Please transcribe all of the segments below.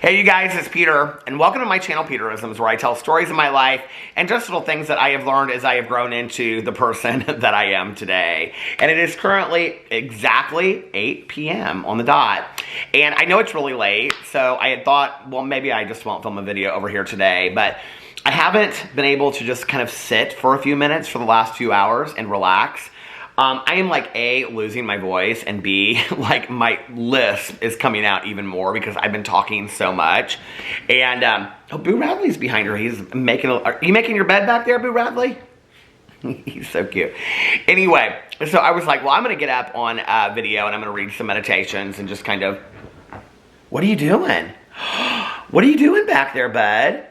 Hey you guys, it's Peter, and welcome to my channel, Peterisms, where I tell stories of my life and just little things that I have learned as I have grown into the person that I am today. And it is currently exactly 8 p.m. on the dot. And I know it's really late, so I had thought, well, maybe I just won't film a video over here today, but I haven't been able to just kind of sit for a few minutes for the last few hours and relax. I am like A, losing my voice, and B, like my lisp is coming out even more because I've been talking so much. And oh, Boo Radley's behind her. He's making. Are you making your bed back there, Boo Radley? He's so cute. Anyway, so I was like, well, I'm gonna get up on video and I'm gonna read some meditations and just kind of. What are you doing? What are you doing back there, bud?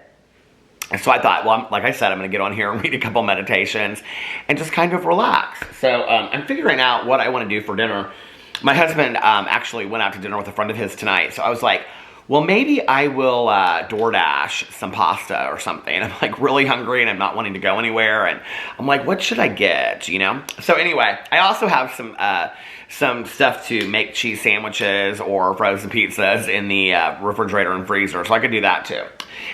And so I thought, well, like I said, I'm going to get on here and read a couple meditations and just kind of relax. So I'm figuring out what I want to do for dinner. My husband actually went out to dinner with a friend of his tonight. So I was like, well, maybe I will DoorDash some pasta or something. And I'm like really hungry and I'm not wanting to go anywhere. And I'm like, what should I get, you know? So anyway, I also have some stuff to make cheese sandwiches or frozen pizzas in the refrigerator and freezer. So I could do that too.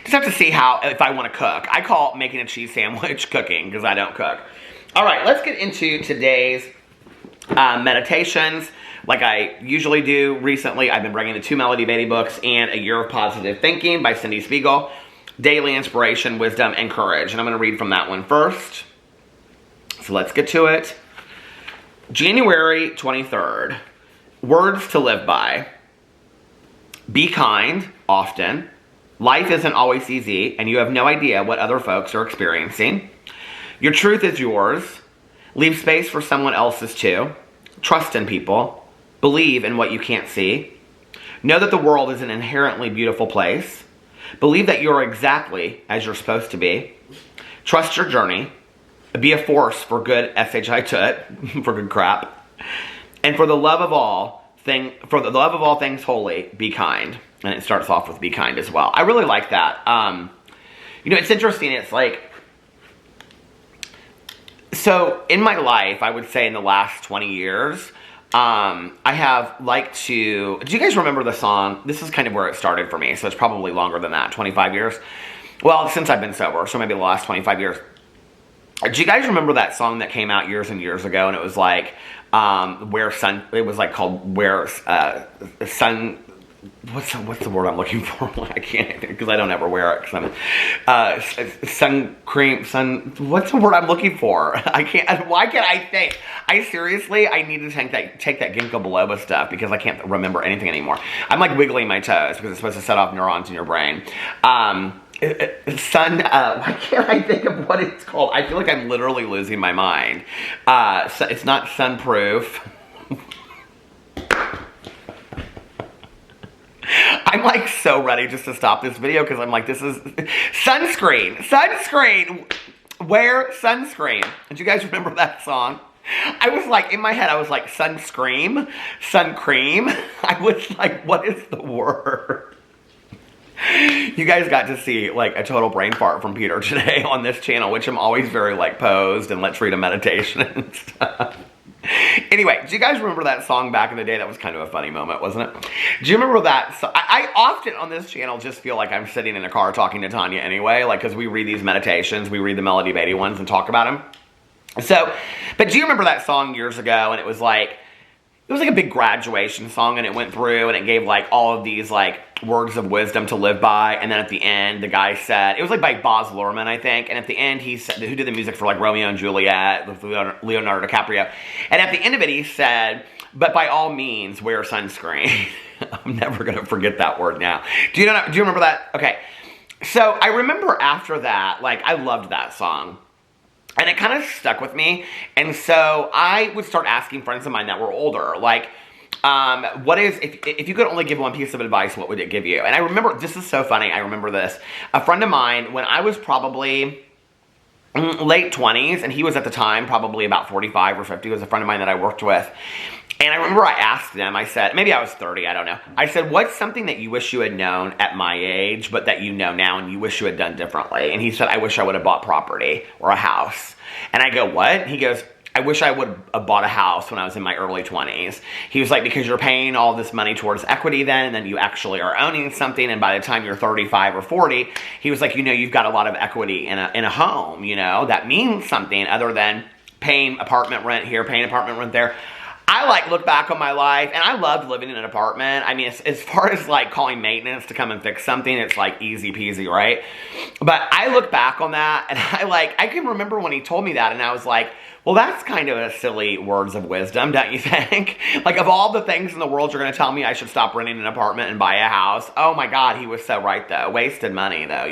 Just have to see if I want to cook. I call making a cheese sandwich cooking because I don't cook. All right, let's get into today's meditations. Like I usually do recently, I've been bringing the 2 Melody Beatty books and A Year of Positive Thinking by Cindy Spiegel. Daily Inspiration, Wisdom, and Courage. And I'm going to read from that one first. So let's get to it. January 23rd. Words to live by. Be kind, often. Life isn't always easy, and you have no idea what other folks are experiencing. Your truth is yours. Leave space for someone else's too. Trust in people. Believe in what you can't see. Know that the world is an inherently beautiful place. Believe that you're exactly as you're supposed to be. Trust your journey. Be a force for good SHI for good crap. And for the love of all things holy, be kind. And it starts off with be kind as well. I really like that. You know, it's interesting. It's like, so in my life, I would say in the last 20 years, I have liked to, do you guys remember the song? This is kind of where it started for me. So it's probably longer than that, 25 years. Well, since I've been sober, so maybe the last 25 years. Do you guys remember that song that came out years and years ago? And it was like, it was like called Where Sun, what's the word I'm looking for? I can't, because I don't ever wear it. Because I'm sun cream, what's the word I'm looking for? I can't. Why can't I think? I need to take that ginkgo biloba stuff because I can't remember anything anymore. I'm like wiggling my toes because it's supposed to set off neurons in your brain. Why can't I think of what it's called? I feel like I'm literally losing my mind. It's not sunproof. I'm like so ready just to stop this video because I'm like, this is sunscreen. Wear sunscreen. Did you guys remember that song? I was like, in my head, I was like, sun cream. I was like, what is the word? You guys got to see like a total brain fart from Peter today on this channel, which I'm always very like posed and let's read a meditation and stuff. Anyway, do you guys remember that song back in the day? That was kind of a funny moment, wasn't it? Do you remember that? So I often on this channel just feel like I'm sitting in a car talking to Tanya anyway, like because we read these meditations, we read the Melody Beatty ones and talk about them. So, but do you remember that song years ago? And it was like a big graduation song, and it went through and it gave like all of these like words of wisdom to live by. And then at the end, the guy said, it was like by Baz Luhrmann, I think. And at the end, he said, who did the music for like Romeo and Juliet with Leonardo DiCaprio. And at the end of it, he said, but by all means, wear sunscreen. I'm never going to forget that word now. Do you remember that? Okay. So I remember after that, like I loved that song. And it kind of stuck with me. And so I would start asking friends of mine that were older, like, if you could only give one piece of advice, what would it give you? And I remember, this is so funny, I remember this. A friend of mine, when I was probably late 20s, and he was at the time probably about 45 or 50, was a friend of mine that I worked with. And I remember I asked them, I said, maybe I was 30, I don't know. I said, what's something that you wish you had known at my age, but that you know now and you wish you had done differently? And he said, I wish I would have bought property or a house. And I go, what? He goes, I wish I would have bought a house when I was in my early 20s. He was like, because you're paying all this money towards equity then, and then you actually are owning something, and by the time you're 35 or 40, he was like, you've got a lot of equity in a home, that means something other than paying apartment rent here, paying apartment rent there. I look back on my life, and I loved living in an apartment. I mean, as far as calling maintenance to come and fix something, it's easy peasy, right? But I look back on that, and I can remember when he told me that, and I was like, well, that's kind of a silly words of wisdom, don't you think? Of all the things in the world you're going to tell me I should stop renting an apartment and buy a house. Oh my God, he was so right though. Wasted money though,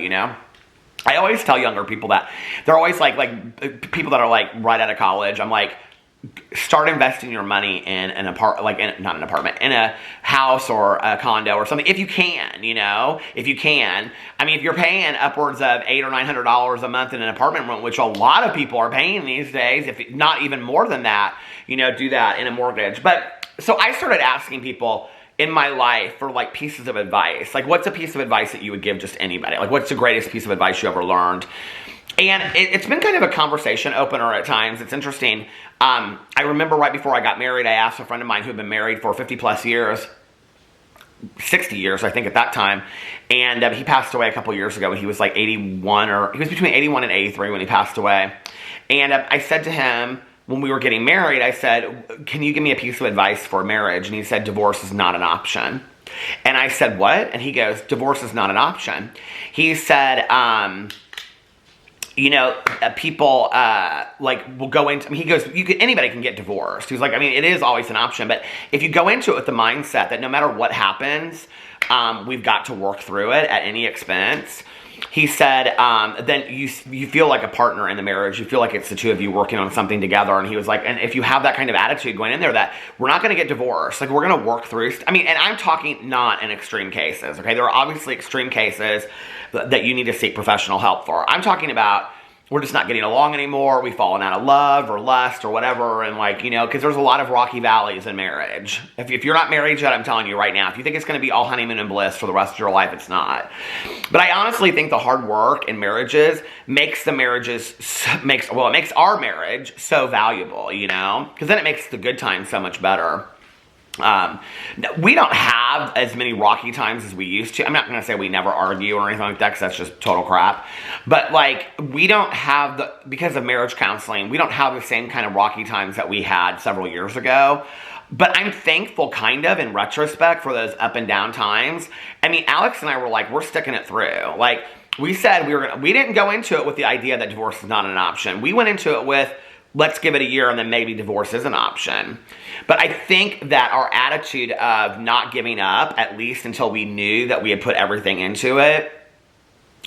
I always tell younger people that. They're always people that are right out of college. I'm like, start investing your money in an not an apartment, in a house or a condo or something, if you can, if you can. I mean, if you're paying upwards of $800 or $900 a month in an apartment rent, which a lot of people are paying these days, if not even more than that, do that in a mortgage. But so I started asking people in my life for pieces of advice. What's a piece of advice that you would give just anybody? What's the greatest piece of advice you ever learned? And it's been kind of a conversation opener at times. It's interesting. I remember right before I got married, I asked a friend of mine who had been married for 50 plus years, 60 years, I think at that time. And he passed away a couple years ago. He was 81, or he was between 81 and 83 when he passed away. And I said to him, when we were getting married, I said, can you give me a piece of advice for marriage? And he said, divorce is not an option. And I said, what? And he goes, divorce is not an option. He said, people will go into, he goes, anybody can get divorced. He's like, I mean, it is always an option, but if you go into it with the mindset that no matter what happens, we've got to work through it at any expense. He said, then you feel like a partner in the marriage. You feel like it's the two of you working on something together. And he was like, and if you have that kind of attitude going in there, that we're not going to get divorced, we're going to work through. I mean, and I'm talking not in extreme cases, okay? There are obviously extreme cases that you need to seek professional help for. I'm talking about, we're just not getting along anymore, we've fallen out of love or lust or whatever, and because there's a lot of rocky valleys in marriage. If you're not married yet, I'm telling you right now, if you think it's going to be all honeymoon and bliss for the rest of your life, it's not. But I honestly think the hard work in marriages makes our marriage so valuable, because then it makes the good times so much better. We don't have as many rocky times as we used to. I'm not going to say we never argue or anything like that, because that's just total crap. But we don't have because of marriage counseling, we don't have the same kind of rocky times that we had several years ago. But I'm thankful, kind of, in retrospect, for those up and down times. I mean, Alex and I were we're sticking it through. We said we didn't go into it with the idea that divorce is not an option. We went into it with, let's give it a year and then maybe divorce is an option. But I think that our attitude of not giving up, at least until we knew that we had put everything into it,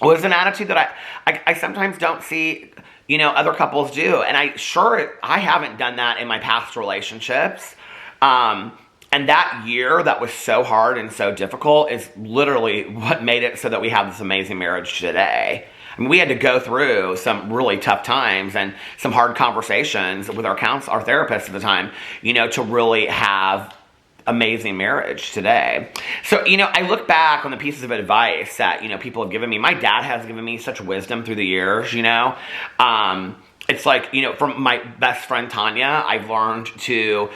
was an attitude that I sometimes don't see, other couples do. And I haven't done that in my past relationships. And that year that was so hard and so difficult is literally what made it so that we have this amazing marriage today. I mean, we had to go through some really tough times and some hard conversations with our therapist at the time, to really have amazing marriage today. So, I look back on the pieces of advice that, people have given me. My dad has given me such wisdom through the years, It's from my best friend Tanya, I've learned to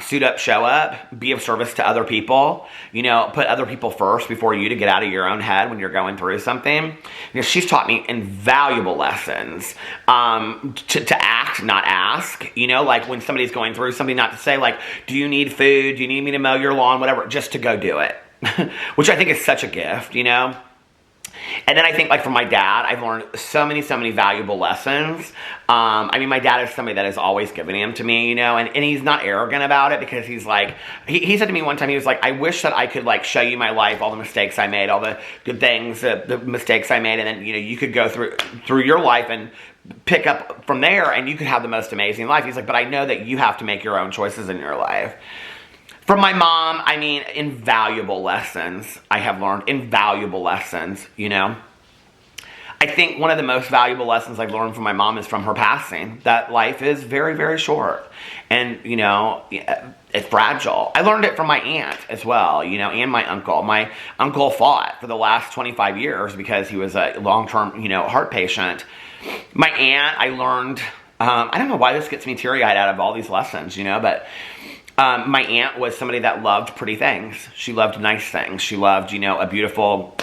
suit up, show up, be of service to other people, put other people first before you, to get out of your own head when you're going through something. She's taught me invaluable lessons to act, not ask, when somebody's going through something, not to say do you need food? Do you need me to mow your lawn? Whatever, just to go do it, which I think is such a gift, And then I think, from my dad, I've learned so many valuable lessons. My dad is somebody that is always giving them to me, and he's not arrogant about it, because he's he said to me one time, he was I wish that I could, show you my life, all the mistakes I made, all the good things, the mistakes I made, and then, you could go through your life and pick up from there, and you could have the most amazing life. He's but I know that you have to make your own choices in your life. From my mom, invaluable lessons. I have learned invaluable lessons, I think one of the most valuable lessons I've learned from my mom is from her passing, that life is very, very short. And, it's fragile. I learned it from my aunt as well, and my uncle. My uncle fought for the last 25 years because he was a long-term, heart patient. My aunt, I learned I don't know why this gets me teary-eyed out of all these lessons, you know, but my aunt was somebody that loved pretty things. She loved nice things. She loved, you know, a beautiful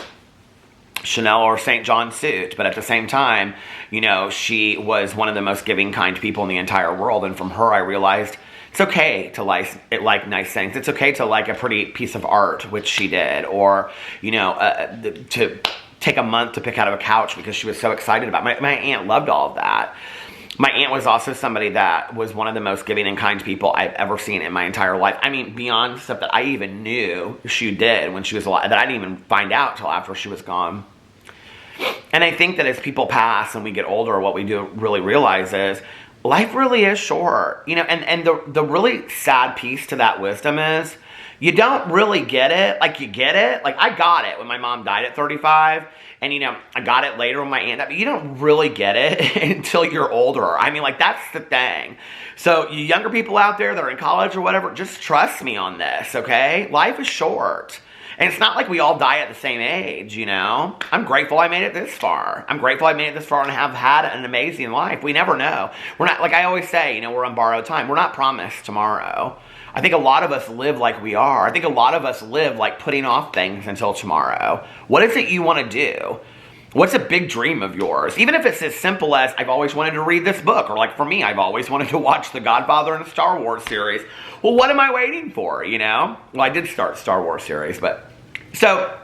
Chanel or St. John suit, but at the same time, you know, she was one of the most giving, kind people in the entire world, and from her I realized it's okay to like nice things. It's okay to like a pretty piece of art, which she did, or, you know, to take a month to pick out of a couch because she was so excited about it. My aunt loved all of that. My aunt was also somebody that was one of the most giving and kind people I've ever seen in my entire life. I mean, beyond stuff that I even knew she did when she was alive, that I didn't even find out till after she was gone. And I think that as people pass and we get older, what we do really realize is life really is short. You know, and the really sad piece to that wisdom is you don't really get it. Like, you get it. Like, I got it when my mom died at 35. And, you know, I got it later when my aunt died. But you don't really get it until you're older. I mean, like, that's the thing. So, you younger people out there that are in college or whatever, just trust me on this, okay? Life is short. And it's not like we all die at the same age, you know? I'm grateful I made it this far. I'm grateful I made it this far and have had an amazing life. We never know. We're not, like I always say, you know, we're on borrowed time. We're not promised tomorrow. I think a lot of us live like we are. I think a lot of us live like putting off things until tomorrow. What is it you want to do? What's a big dream of yours? Even if it's as simple as, I've always wanted to read this book, or like for me, I've always wanted to watch The Godfather and the Star Wars series. Well, what am I waiting for, you know? Well, I did start Star Wars series, but... So,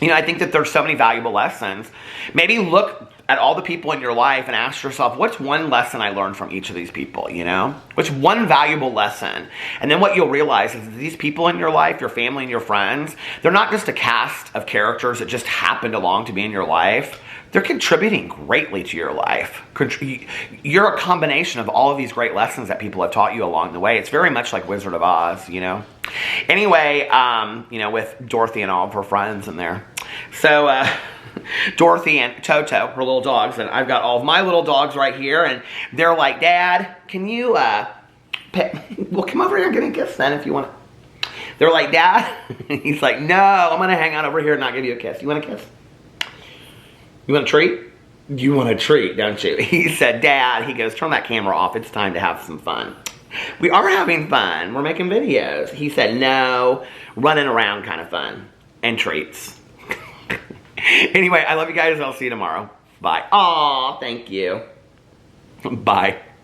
you know, I think that there's so many valuable lessons. Maybe look at all the people in your life and ask yourself, what's one lesson I learned from each of these people, you know? What's one valuable lesson? And then what you'll realize is that these people in your life, your family and your friends, they're not just a cast of characters that just happened along to be in your life. They're contributing greatly to your life. You're a combination of all of these great lessons that people have taught you along the way. It's very much like Wizard of Oz, you know? Anyway, you know, with Dorothy and all of her friends in there. So, Dorothy and Toto, her little dogs, and I've got all of my little dogs right here, and they're like, Dad, can you, well, come over here and give me a kiss then if you want to. They're like, Dad? He's like, no, I'm going to hang out over here and not give you a kiss. You want a kiss? You want a treat? You want a treat, don't you? He said, Dad, he goes, turn that camera off. It's time to have some fun. We are having fun. We're making videos. He said, no, running around kind of fun. And treats. Anyway, I love you guys. I'll see you tomorrow. Bye. Aw, thank you. Bye.